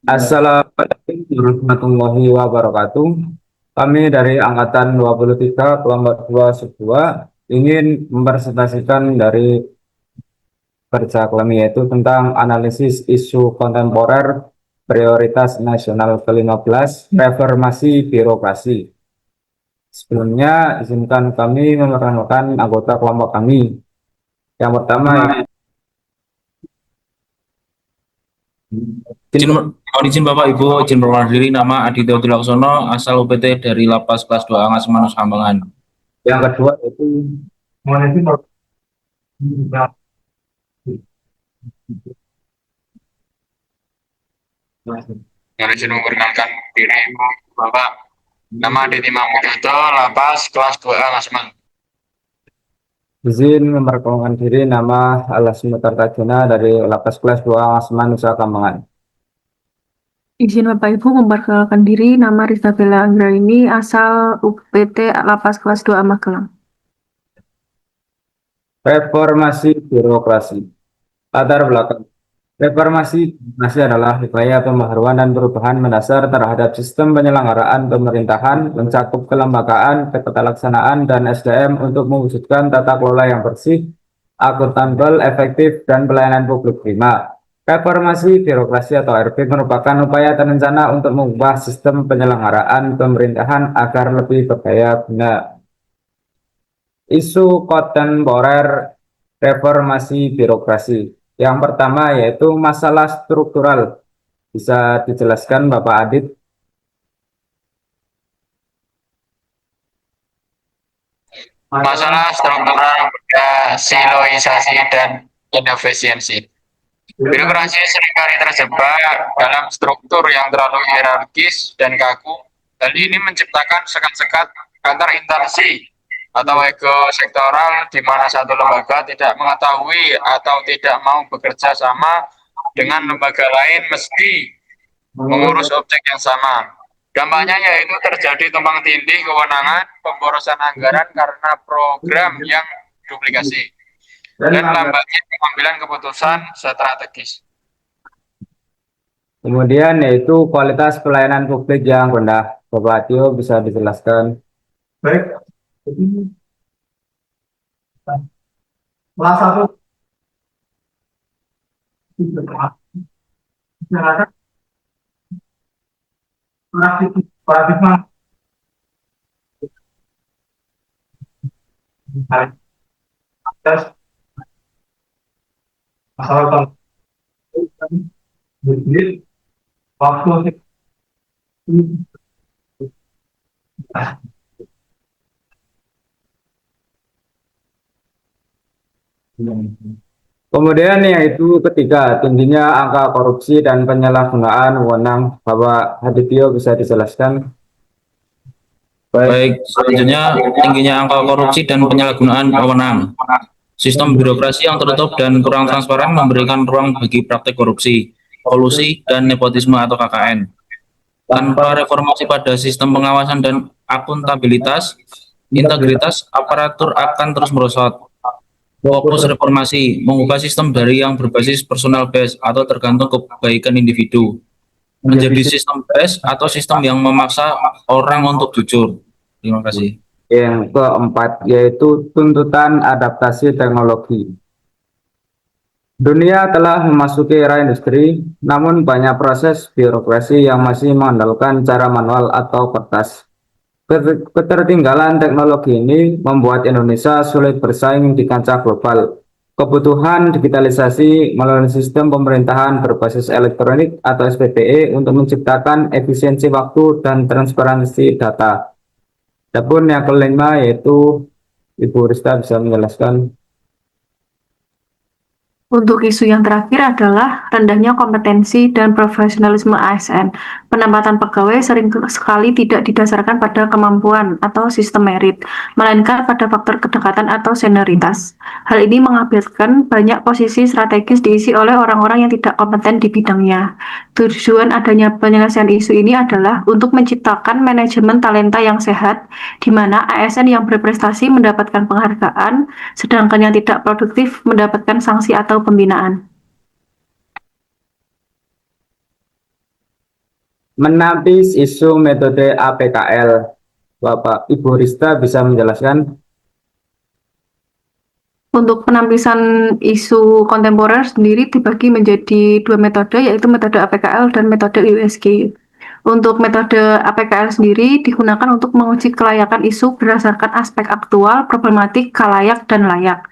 Assalamualaikum warahmatullahi wabarakatuh. Kami dari Angkatan 23 Kelompok 212 ingin mempresentasikan dari kerja kami yaitu tentang analisis isu kontemporer prioritas nasional ke-15 reformasi birokrasi. Sebelumnya izinkan kami memperkenalkan anggota kelompok kami. Yang pertama, Izin, mohon izin Bapak Ibu, izin perkenalkan diri, nama Aditya Dilaksono, asal UPT dari Lapas kelas 2 Angas Manus Hambangan. yang kedua yaitu Mohon izin memperkenalkan diri Bapak, nama Aditya Mahmudato, Lapas kelas 2 Angas Manus. izin memperkenalkan diri nama Alas Mutartajana dari Lapas Kelas 2 Asman Nusa Kambangan. Izin Bapak Ibu memperkenalkan diri, nama Rita Bella Anggraini, asal UPT Lapas kelas 2 Magelang. Reformasi birokrasi. Latar belakang. Reformasi birokrasi adalah upaya pembaharuan dan perubahan mendasar terhadap sistem penyelenggaraan pemerintahan, mencakup kelembagaan, ketelaksanaan, dan SDM untuk mewujudkan tata kelola yang bersih, akuntabel, efektif, dan pelayanan publik prima. Reformasi birokrasi atau RB merupakan upaya terencana untuk mengubah sistem penyelenggaraan pemerintahan agar lebih berdaya guna. Isu kontemporer reformasi birokrasi. Yang pertama yaitu masalah struktural. Bisa dijelaskan Bapak Adit? Masalah struktural pada siloisasi dan inefisiensi. Birokrasi seringkali terjebak dalam struktur yang terlalu hierarkis dan kaku. Hal ini menciptakan sekat-sekat antar instansi atau ego sektoral di mana satu lembaga tidak mengetahui atau tidak mau bekerja sama dengan lembaga lain meski mengurus objek yang sama. Dampaknya yaitu terjadi tumpang tindih kewenangan, pemborosan anggaran karena program yang duplikasi, dan lambatnya pengambilan keputusan strategis. Kemudian yaitu kualitas pelayanan publik yang rendah. Bapak Tio bisa dijelaskan? Baik. Kelas satu paradigma masalah waktu. Kemudian yaitu ketiga, tingginya angka korupsi dan penyalahgunaan wewenang. Bapak Hadityo bisa dijelaskan? Baik, selanjutnya tingginya angka korupsi dan penyalahgunaan wewenang. Sistem birokrasi yang tertutup dan kurang transparan memberikan ruang bagi praktik korupsi, kolusi, dan nepotisme atau KKN. Tanpa reformasi pada sistem pengawasan dan akuntabilitas, integritas aparatur akan terus merosot. Fokus reformasi, mengubah sistem dari yang berbasis personal base atau tergantung kebaikan individu, menjadi sistem base atau sistem yang memaksa orang untuk jujur. Terima kasih. Yang keempat yaitu tuntutan adaptasi teknologi. Dunia telah memasuki era industri, namun banyak proses birokrasi yang masih mengandalkan cara manual atau kertas. Ketertinggalan teknologi ini membuat Indonesia sulit bersaing di kancah global. Kebutuhan digitalisasi melalui sistem pemerintahan berbasis elektronik atau SPPE untuk menciptakan efisiensi waktu dan transparansi data. Adapun yang kelima yaitu Ibu Rista bisa menjelaskan. Untuk isu yang terakhir adalah rendahnya kompetensi dan profesionalisme ASN. Penempatan pegawai sering sekali tidak didasarkan pada kemampuan atau sistem merit, melainkan pada faktor kedekatan atau senioritas. Hal ini mengakibatkan banyak posisi strategis diisi oleh orang-orang yang tidak kompeten di bidangnya. Tujuan adanya penyelesaian isu ini adalah untuk menciptakan manajemen talenta yang sehat, di mana ASN yang berprestasi mendapatkan penghargaan, sedangkan yang tidak produktif mendapatkan sanksi atau pembinaan. menapis isu metode APKL. Bapak Ibu Rista bisa menjelaskan? Untuk penampisan isu kontemporer sendiri dibagi menjadi dua metode, yaitu metode APKL dan metode USG. Untuk metode APKL sendiri digunakan untuk menguji kelayakan isu berdasarkan aspek aktual, problematik, kalayak, dan layak.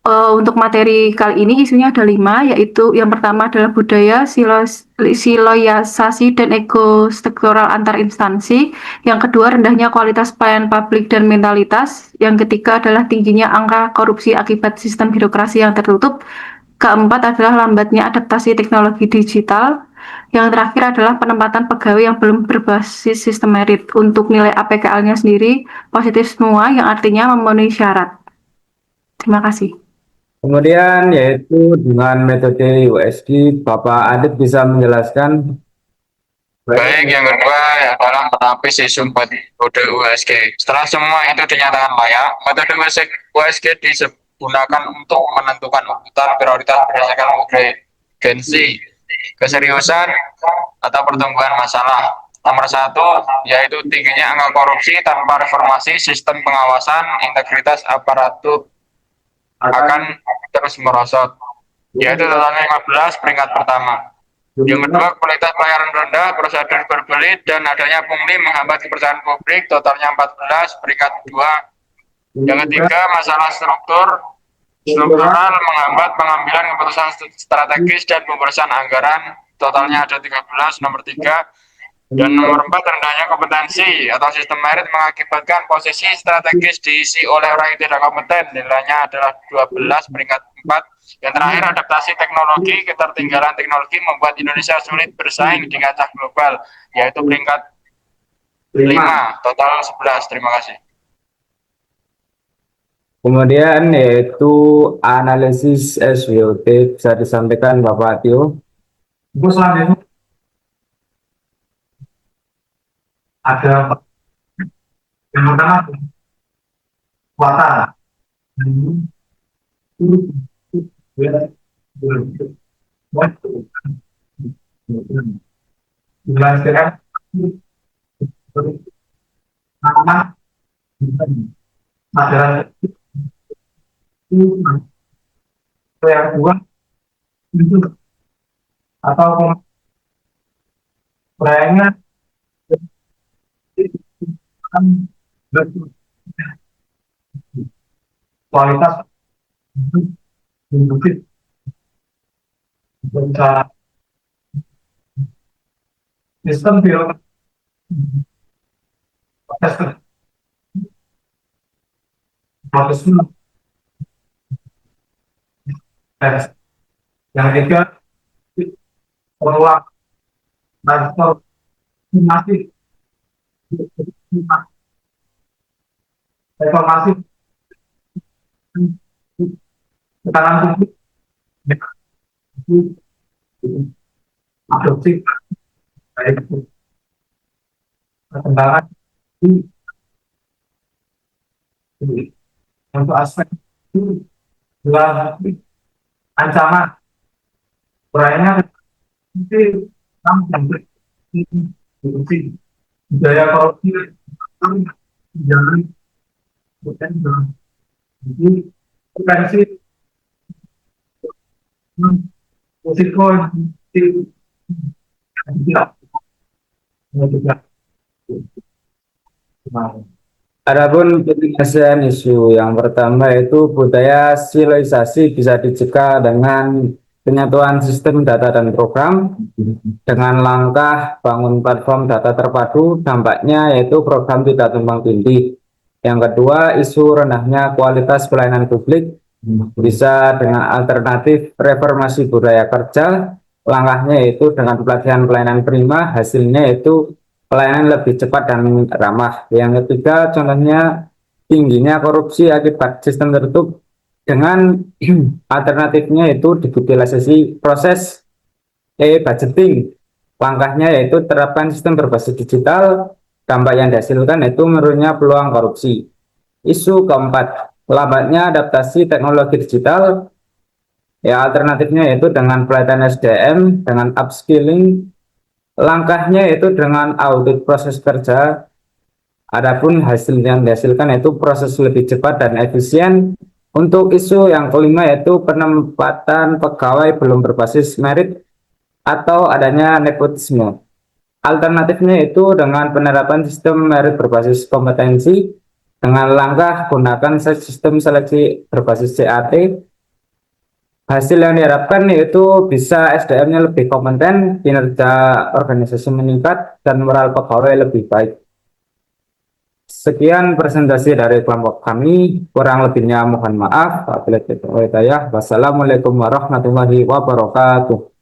Untuk materi kali ini isunya ada 5, yaitu yang pertama adalah budaya, siloisasi, dan ego struktural antar instansi. Yang kedua, rendahnya kualitas pelayanan publik dan mentalitas. Yang ketiga adalah tingginya angka korupsi akibat sistem birokrasi yang tertutup. Keempat adalah lambatnya adaptasi teknologi digital. Yang terakhir adalah penempatan pegawai yang belum berbasis sistem merit. Untuk nilai APKL-nya sendiri positif semua, yang artinya memenuhi syarat. Terima kasih. Kemudian yaitu dengan metode USG, Bapak Adit bisa menjelaskan? Baik, yang kedua adalah menapis isu metode USG. Setelah semua itu dinyatakan layak, metode USG digunakan untuk menentukan urutan prioritas berdasarkan urgensi, keseriusan, atau pertumbuhan masalah. Nomor 1, yaitu tingginya angka korupsi tanpa reformasi sistem pengawasan, integritas aparatur akan terus merosot, yaitu totalnya 15 peringkat pertama. Yang kedua, kualitas pelayanan rendah, prosedur berbelit, dan adanya pungli menghambat kepercayaan publik, totalnya 14 peringkat kedua. Yang ketiga, masalah struktural menghambat pengambilan keputusan strategis dan pembebasan anggaran, totalnya ada 13, nomor 3. Dan nomor 4, rendahnya kompetensi atau sistem merit mengakibatkan posisi strategis diisi oleh orang yang tidak kompeten, nilainya adalah 12 peringkat 4. Yang terakhir, adaptasi teknologi. Ketertinggalan teknologi membuat Indonesia sulit bersaing di kancah global, yaitu peringkat 5, total 11. Terima kasih. Kemudian yaitu analisis SWOT bisa disampaikan Bapak Tio. Selanjutnya ada yang pertama kekuatan dijelaskan nama adalah yang dua atau proyeknya kualitas industri bencana sistem birokrasi proses yang ketiga perulang transformasi reformasi tekanan publik adopsi baik perkembangan untuk aspek dua ancaman uraiannya nanti korupsi budaya korupsi jangan bukan jadi potensi risiko tidak. Adapun penyelesaian isu yang pertama yaitu budaya siloisasi bisa dicegah dengan penyatuan sistem data dan program dengan langkah bangun platform data terpadu. Dampaknya yaitu program tidak tumpang tindih. Yang kedua, isu rendahnya kualitas pelayanan publik bisa dengan alternatif reformasi budaya kerja. Langkahnya yaitu dengan pelatihan pelayanan prima, hasilnya yaitu pelayanan lebih cepat dan ramah. Yang ketiga, contohnya tingginya korupsi akibat sistem tertutup dengan alternatifnya yaitu digitalisasi proses budgeting. Langkahnya yaitu terapkan sistem berbasis digital. Dampak yang dihasilkan yaitu menurunnya peluang korupsi. Isu keempat, lambatnya adaptasi teknologi digital. Ya, alternatifnya yaitu dengan pelatihan SDM, dengan upskilling. Langkahnya itu dengan audit proses kerja. Adapun hasil yang dihasilkan itu proses lebih cepat dan efisien. Untuk isu yang kelima yaitu penempatan pegawai belum berbasis merit atau adanya nepotisme. Alternatifnya itu dengan penerapan sistem merit berbasis kompetensi dengan langkah gunakan sistem seleksi berbasis CAT. Hasil yang diharapkan yaitu bisa SDM-nya lebih kompeten, kinerja organisasi meningkat, dan moral pegawai lebih baik. Sekian presentasi dari kelompok kami, kurang lebihnya mohon maaf. Wassalamualaikum warahmatullahi wabarakatuh.